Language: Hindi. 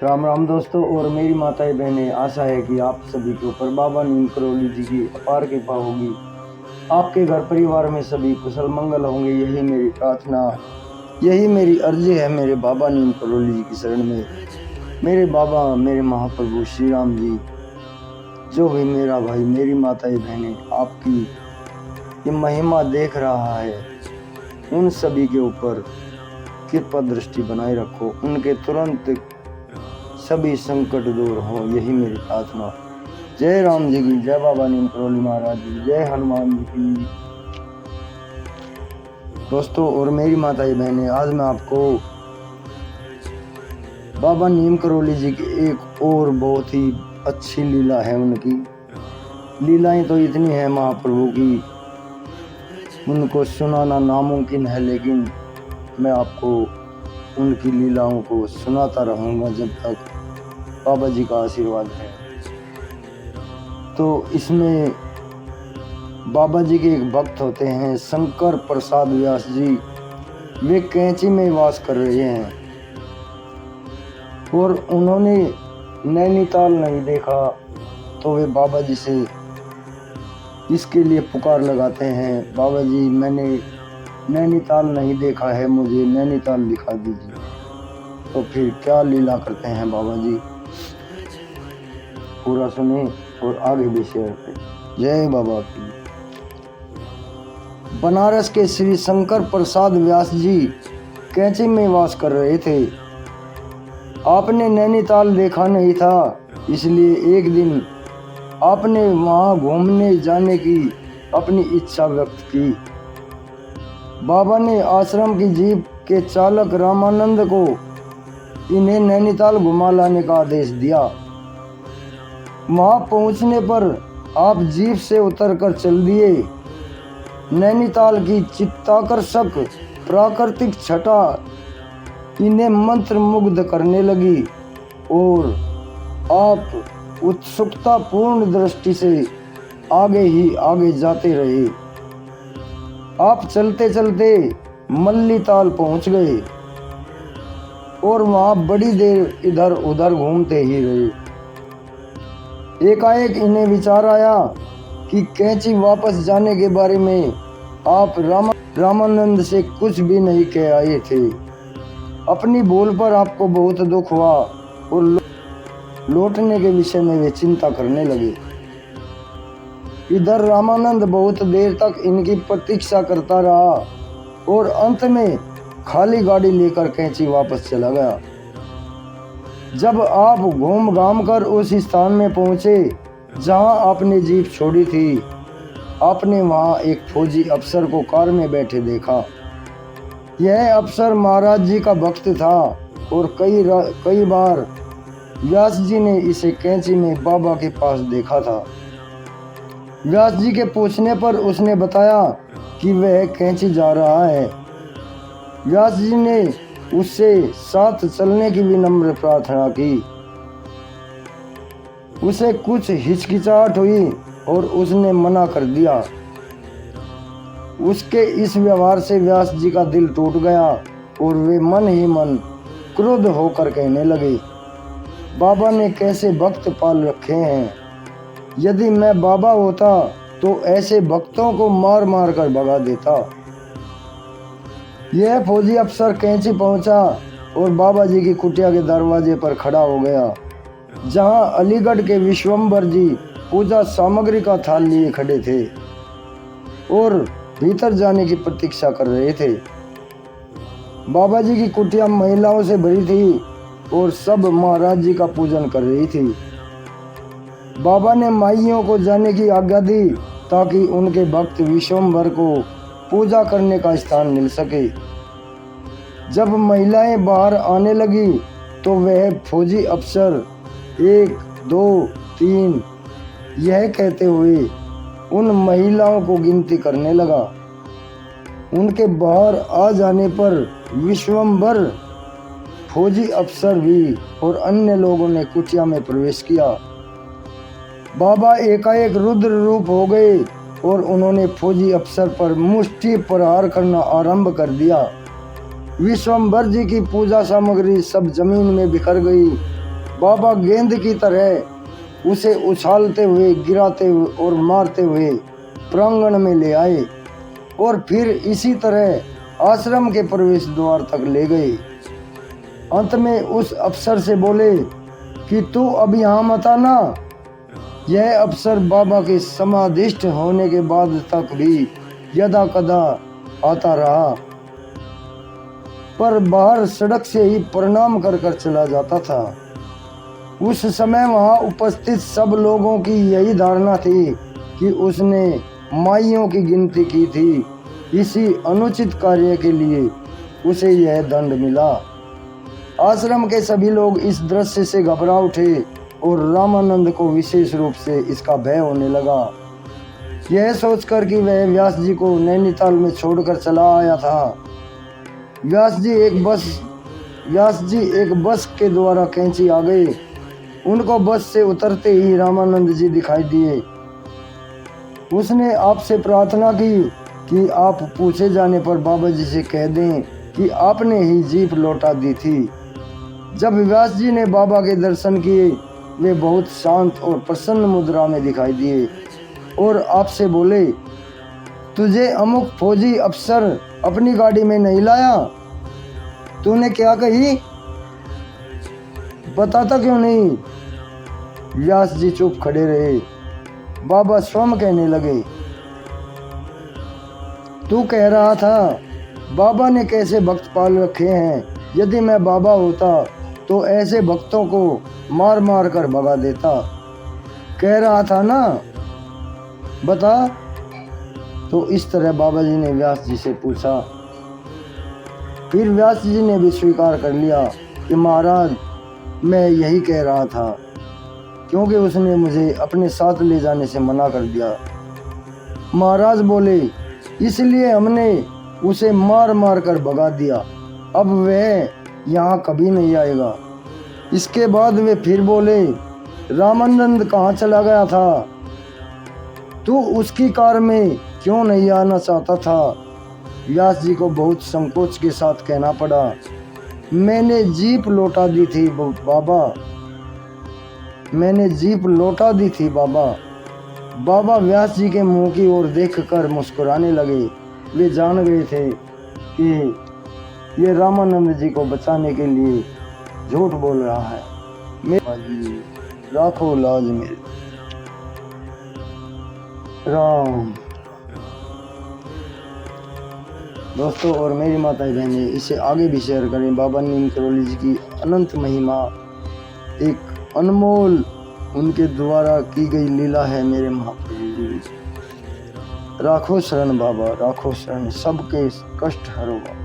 राम राम दोस्तों और मेरी माताएं बहनें, आशा है कि आप सभी के ऊपर बाबा नीम करोली जी की अपार कृपा होगी। आपके घर परिवार में सभी कुशल मंगल होंगे, यही मेरी प्रार्थना, यही मेरी अर्जी है मेरे बाबा नीम करोली जी की शरण में। मेरे बाबा, मेरे महाप्रभु श्री राम जी, जो भी मेरा भाई, मेरी माताएं बहनें आपकी ये महिमा देख रहा है, उन सभी के ऊपर कृपा दृष्टि बनाए रखो, उनके तुरंत सभी संकट दूर हो, यही मेरी प्रार्थना। जय राम जी की, जय बाबा नीम करोली महाराज जी, जय हनुमान जी की। दोस्तों और मेरी माताएं बहनें, आज मैं आपको बाबा नीम करोली जी की एक और बहुत ही अच्छी लीला है। उनकी लीलाएं तो इतनी है महाप्रभु की, उनको सुनाना नामुमकिन है, लेकिन मैं आपको उनकी लीलाओं को सुनाता रहूँगा जब तक बाबा जी का आशीर्वाद है। तो इसमें बाबा जी के एक भक्त होते हैं शंकर प्रसाद व्यास जी, वे कैंची में वास कर रहे हैं और उन्होंने नैनीताल नहीं देखा, तो वे बाबा जी से इसके लिए पुकार लगाते हैं, बाबा जी मैंने नैनीताल नहीं देखा है, मुझे नैनीताल दिखा दीजिए। तो फिर क्या लीला करते हैं बाबा जी, पूरा सुने और आगे भी शेयर करें। जय बाबा की। बनारस के श्री शंकर प्रसाद व्यास जी कैंची में वास कर रहे थे। आपने नैनीताल देखा नहीं था, इसलिए एक दिन आपने वहां घूमने जाने की अपनी इच्छा व्यक्त की। बाबा ने आश्रम की जीप के चालक रामानंद को इन्हें नैनीताल घुमा लाने का आदेश दिया। वहां पहुंचने पर आप जीप से उतरकर चल दिए। नैनीताल की चित्ताकर्षक प्राकृतिक छटा इन्हें मंत्र मुग्ध करने लगी और आप उत्सुकता पूर्ण दृष्टि से आगे ही आगे जाते रहे। आप चलते चलते मल्लीताल पहुंच गए और वहां बड़ी देर इधर उधर घूमते ही रहे। एकाएक इन्हें विचार आया कि कैंची वापस जाने के बारे में आप रामानंद से कुछ भी नहीं कह आए थे। अपनी भूल पर आपको बहुत दुख हुआ और लौटने के विषय में वे चिंता करने लगे। इधर रामानंद बहुत देर तक इनकी प्रतीक्षा करता रहा और अंत में खाली गाड़ी लेकर कैंची वापस चला गया। जब आप घूम घाम कर उस स्थान में पहुंचे जहां आपने जीप छोड़ी थी, आपने वहां एक फौजी अफसर को कार में बैठे देखा। यह अफसर महाराज जी का भक्त था और कई बार व्यास जी ने इसे कैंची में बाबा के पास देखा था। व्यास जी के पूछने पर उसने बताया कि वह कैंची जा रहा है। व्यास जी ने उससे साथ चलने की विनम्र प्रार्थना की। उसे कुछ हिचकिचाहट हुई और उसने मना कर दिया। उसके इस व्यवहार से व्यास जी का दिल टूट गया और वे मन ही मन क्रुद्ध होकर कहने लगे, बाबा ने कैसे भक्त पाल रखे हैं। यदि मैं बाबा होता तो ऐसे भक्तों को मार मार कर भगा देता। यह फौजी अफसर कैंची पहुंचा और बाबा जी की कुटिया के दरवाजे पर खड़ा हो गया, जहां अलीगढ़ के विश्वम्भर जी पूजा सामग्री का थाल लिए खड़े थे और भीतर जाने की प्रतीक्षा कर रहे थे। बाबा जी की कुटिया महिलाओं से भरी थी और सब महाराज जी का पूजन कर रही थी। बाबा ने माइयों को जाने की आज्ञा दी ताकि उनके भक्त विश्वम्भर को पूजा करने का स्थान मिल सके। जब महिलाएं बाहर आने लगी तो वह फौजी अफसर 1 2 3 यह कहते हुए उन महिलाओं को गिनती करने लगा। उनके बाहर आ जाने पर विश्वम्भर, फौजी अफसर भी और अन्य लोगों ने कुटिया में प्रवेश किया। बाबा एकाएक रुद्र रूप हो गए और उन्होंने फौजी अफसर पर मुष्टि प्रहार करना आरंभ कर दिया। विश्वम्भर जी की पूजा सामग्री सब जमीन में बिखर गई बाबा गेंद की तरह उसे उछालते हुए, गिराते हुए और मारते हुए प्रांगण में ले आए और फिर इसी तरह आश्रम के प्रवेश द्वार तक ले गए। अंत में उस अफसर से बोले कि तू अब यहाँ मत आना। यह अफसर बाबा के समाधिष्ट होने के बाद तक भी यदा कदा आता रहा, पर बाहर सड़क से ही प्रणाम कर कर चला जाता था। उस समय वहां उपस्थित सब लोगों की यही धारणा थी कि उसने माइयों की गिनती की थी। इसी अनुचित कार्य के लिए उसे यह दंड मिला। आश्रम के सभी लोग इस दृश्य से घबरा उठे और रामानंद को विशेष रूप से इसका भय होने लगा। यह सोचकर कि वह व्यास जी को नैनीताल में छोड़कर चला आया था। व्यास जी एक बस के द्वारा कैंची आ गए। उनको बस से उतरते ही रामानंद जी दिखाई दिए। उसने आपसे प्रार्थना की कि आप पूछे जाने पर बाबा जी से कह दें कि आपने ही जीप लौटा दी थी। जब व्यास जी ने बाबा के दर्शन किए, वे बहुत शांत और प्रसन्न मुद्रा में दिखाई दिए और आपसे बोले, तुझे अमुक फौजी अफसर अपनी गाड़ी में नहीं लाया? तूने क्या कही? बताता क्यों नहीं? व्यास जी चुप खड़े रहे। बाबा स्वयं कहने लगे, तू कह रहा था बाबा ने कैसे भक्त पाल रखे हैं। यदि मैं बाबा होता तो ऐसे भक्तों को मार मार कर भगा देता। कह रहा था ना, बता। तो इस तरह बाबा जी ने व्यास जी से पूछा। फिर व्यास जी ने भी स्वीकार कर लिया कि महाराज, मैं यही कह रहा था, क्योंकि उसने मुझे अपने साथ ले जाने से मना कर दिया। महाराज बोले, इसलिए हमने उसे मार मार कर भगा दिया। अब वह यहाँ कभी नहीं आएगा। इसके बाद वे फिर बोले, रामानंद कहाँ चला गया था? तू उसकी कार में क्यों नहीं आना चाहता था? व्यास जी को बहुत संकोच के साथ कहना पड़ा, मैंने जीप लौटा दी थी बाबा, मैंने जीप लौटा दी थी बाबा। बाबा व्यास जी के मुंह की ओर देखकर मुस्कुराने लगे। वे जान गए थे कि ये रामानंद जी को बचाने के लिए झूठ बोल रहा है। मेरे राखो लाज मेरे राम। दोस्तों और मेरी माता बहनें, इसे आगे भी शेयर करें। बाबा नीम करौली जी की अनंत महिमा, एक अनमोल उनके द्वारा की गई लीला है। मेरे महाप्रभु जी, राखो शरण बाबा, राखो शरण, सबके कष्ट हरो बाबा।